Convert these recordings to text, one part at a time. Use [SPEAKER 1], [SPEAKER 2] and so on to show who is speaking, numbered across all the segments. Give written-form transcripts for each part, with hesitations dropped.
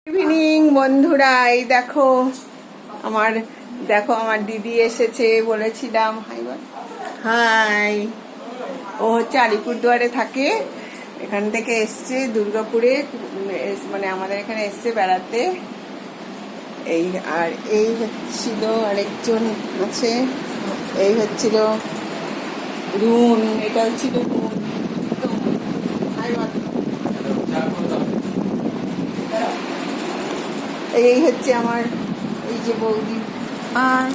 [SPEAKER 1] Evening বন্ধুরা, এই দেখো আমার দিদি এসেছে। বলেছিলাম হাই। ও হচ্ছে আলিপুরদুয়ারে থাকে, এখান থেকে এসছে দুর্গাপুরে, মানে আমাদের এখানে এসছে বেড়াতে। এই আর এই হচ্ছিল আরেকজন আছে, এই হচ্ছিল রুন, এটা হচ্ছিল রুন। এই হচ্ছে আমার এই যে বৌদি, আর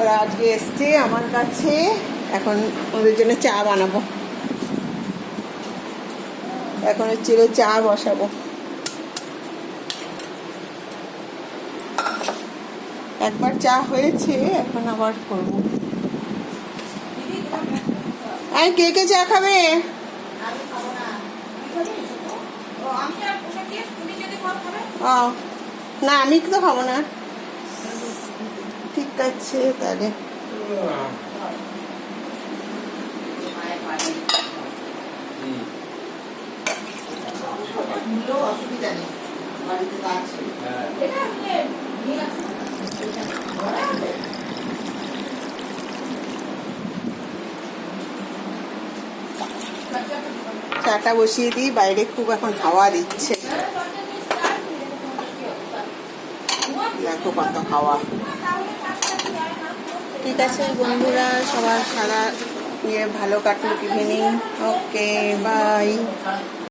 [SPEAKER 1] ওরা আজকে এসছে আমার কাছে। এখন ওদের জন্য চা বানাবো, এখন হচ্ছে চা বসাবো। একবার চা হয়েছে, এখন আবার করবো। আর কে কে চা খাবে? না, আমি তো খাবো না। ঠিক আছে তাহলে। অসুবিধা নেই, বাড়িতে তো আছে। চাটা বসিয়ে দিই, বাইরে খুব এখন হাওয়া দিচ্ছে, দেখো কত হাওয়া। ঠিক আছে বন্ধুরা, সবার সারা ভালো কাটুক ইভিনিং। Okay, by.